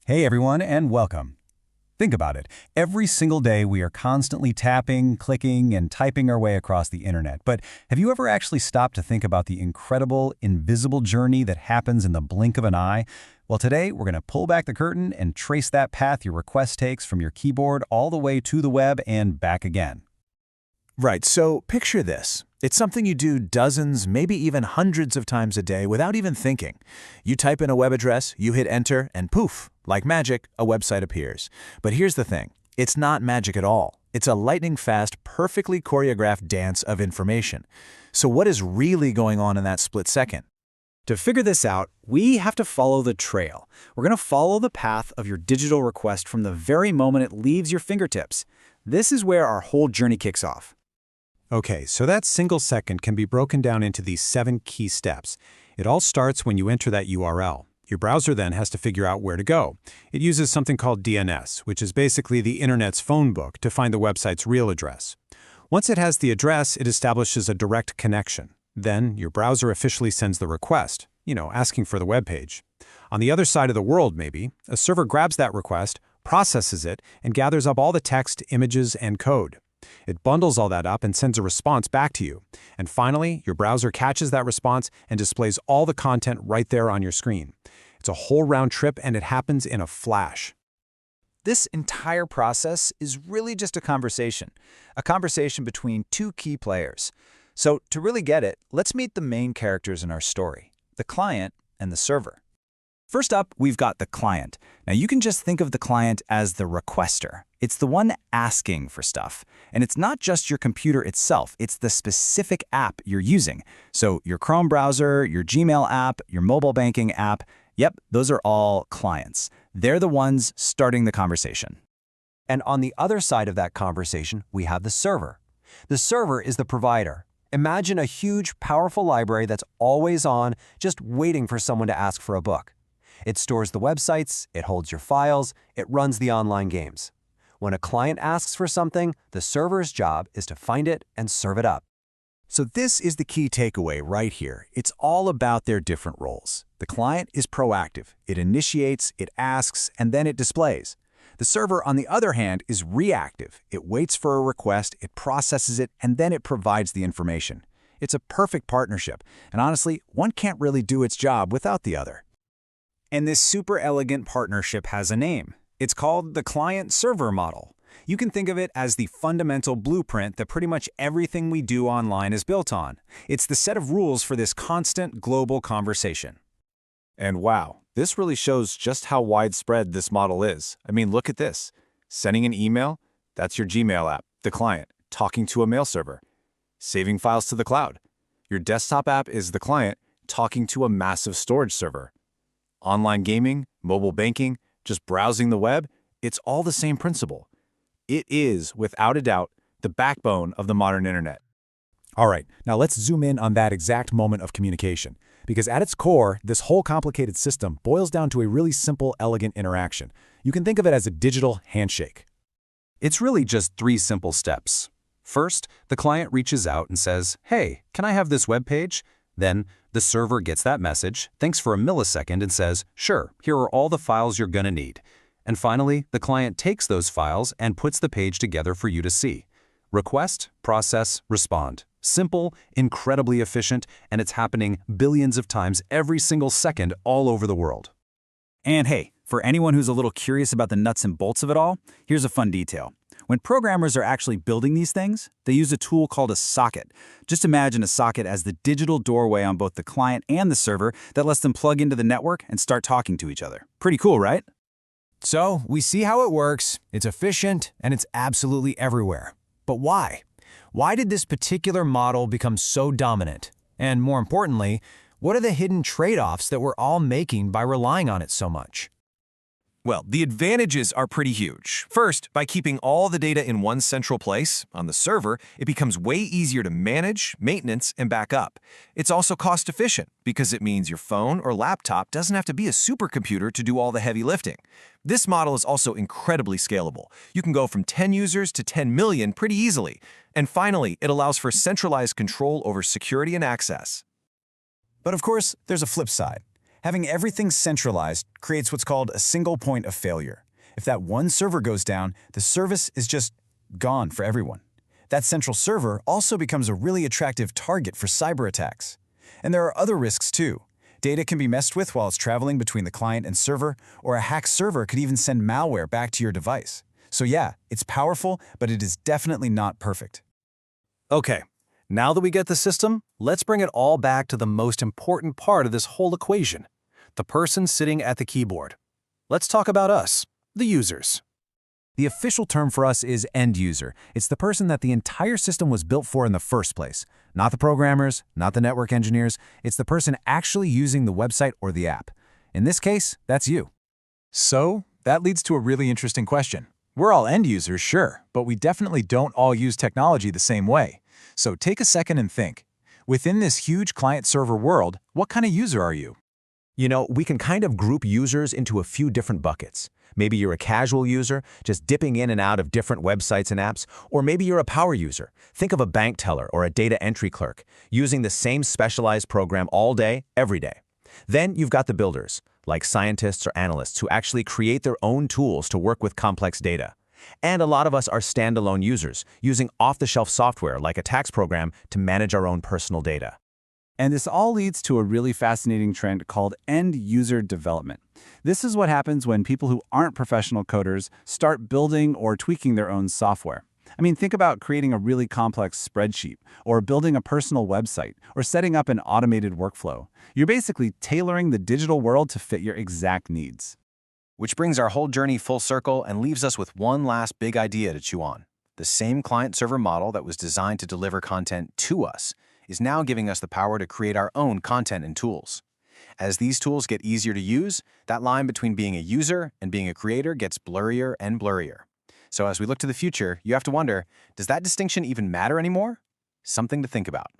Hey everyone, and welcome. Think about it. Every single day we are constantly tapping, clicking, and typing our way across the internet. But have you ever actually stopped to think about the incredible, invisible journey that happens in the blink of an eye? Well, today we're going to pull back the curtain and trace that path your request takes from your keyboard all the way to the web and back again. Right, so picture this. It's something you do dozens, maybe even hundreds of times a day without even thinking. You type in a web address, you hit enter, and poof, like magic, a website appears. But here's the thing. It's not magic at all. It's a lightning-fast, perfectly choreographed dance of information. So what is really going on in that split second? To figure this out, we have to follow the trail. We're going to follow the path of your digital request from the very moment it leaves your fingertips. This is where our whole journey kicks off. Okay, so that single second can be broken down into these 7 key steps. It all starts when you enter that URL. Your browser then has to figure out where to go. It uses something called DNS, which is basically the internet's phone book, to find the website's real address. Once it has the address, it establishes a direct connection. Then your browser officially sends the request, asking for the web page. On the other side of the world, maybe, a server grabs that request, processes it, and gathers up all the text, images, and code. It bundles all that up and sends a response back to you. And finally, your browser catches that response and displays all the content right there on your screen. It's a whole round trip, and it happens in a flash. This entire process is really just a conversation between two key players. So to really get it, let's meet the main characters in our story, the client and the server. First up, we've got the client. Now you can just think of the client as the requester. It's the one asking for stuff. And it's not just your computer itself, it's the specific app you're using. So your Chrome browser, your Gmail app, your mobile banking app, yep, those are all clients. They're the ones starting the conversation. And on the other side of that conversation, we have the server. The server is the provider. Imagine a huge, powerful library that's always on, just waiting for someone to ask for a book. It stores the websites, it holds your files, it runs the online games. When a client asks for something, the server's job is to find it and serve it up. So this is the key takeaway right here. It's all about their different roles. The client is proactive. It initiates, it asks, and then it displays. The server, on the other hand, is reactive. It waits for a request, it processes it, and then it provides the information. It's a perfect partnership, and honestly, one can't really do its job without the other. And this super elegant partnership has a name. It's called the client-server model. You can think of it as the fundamental blueprint that pretty much everything we do online is built on. It's the set of rules for this constant global conversation. And wow, this really shows just how widespread this model is. I mean, look at this. Sending an email, that's your Gmail app, the client, talking to a mail server. Saving files to the cloud. Your desktop app is the client, talking to a massive storage server. Online gaming, mobile banking, just browsing the web, it's all the same principle. It is, without a doubt, the backbone of the modern internet. All right, now let's zoom in on that exact moment of communication. Because at its core, this whole complicated system boils down to a really simple, elegant interaction. You can think of it as a digital handshake. It's really just 3 simple steps. First, the client reaches out and says, "Hey, can I have this web page?" Then, the server gets that message, thinks for a millisecond, and says, "Sure, here are all the files you're gonna need." And finally, the client takes those files and puts the page together for you to see. Request, process, respond. Simple, incredibly efficient, and it's happening billions of times every single second all over the world. And hey, for anyone who's a little curious about the nuts and bolts of it all, here's a fun detail. When programmers are actually building these things, they use a tool called a socket. Just imagine a socket as the digital doorway on both the client and the server that lets them plug into the network and start talking to each other. Pretty cool, right? So, we see how it works, it's efficient, and it's absolutely everywhere. But why? Why did this particular model become so dominant? And more importantly, what are the hidden trade-offs that we're all making by relying on it so much? Well, the advantages are pretty huge. First, by keeping all the data in one central place, on the server, it becomes way easier to manage, maintenance, and back up. It's also cost efficient because it means your phone or laptop doesn't have to be a supercomputer to do all the heavy lifting. This model is also incredibly scalable. You can go from 10 users to 10 million pretty easily. And finally, it allows for centralized control over security and access. But of course, there's a flip side. Having everything centralized creates what's called a single point of failure. If that one server goes down, the service is just gone for everyone. That central server also becomes a really attractive target for cyber attacks. And there are other risks too. Data can be messed with while it's traveling between the client and server, or a hacked server could even send malware back to your device. So yeah, it's powerful, but it is definitely not perfect. Okay, now that we get the system, let's bring it all back to the most important part of this whole equation, the person sitting at the keyboard. Let's talk about us, the users. The official term for us is end user. It's the person that the entire system was built for in the first place. Not the programmers, not the network engineers. It's the person actually using the website or the app. In this case, that's you. So, that leads to a really interesting question. We're all end users, sure, but we definitely don't all use technology the same way. So take a second and think. Within this huge client-server world, what kind of user are you? You know, we can kind of group users into a few different buckets. Maybe you're a casual user, just dipping in and out of different websites and apps, or maybe you're a power user. Think of a bank teller or a data entry clerk, using the same specialized program all day, every day. Then you've got the builders, like scientists or analysts who actually create their own tools to work with complex data. And a lot of us are standalone users, using off-the-shelf software like a tax program to manage our own personal data. And this all leads to a really fascinating trend called end-user development. This is what happens when people who aren't professional coders start building or tweaking their own software. I mean, think about creating a really complex spreadsheet, or building a personal website, or setting up an automated workflow. You're basically tailoring the digital world to fit your exact needs. Which brings our whole journey full circle and leaves us with one last big idea to chew on. The same client-server model that was designed to deliver content to us is now giving us the power to create our own content and tools. As these tools get easier to use, that line between being a user and being a creator gets blurrier and blurrier. So as we look to the future, you have to wonder, does that distinction even matter anymore? Something to think about.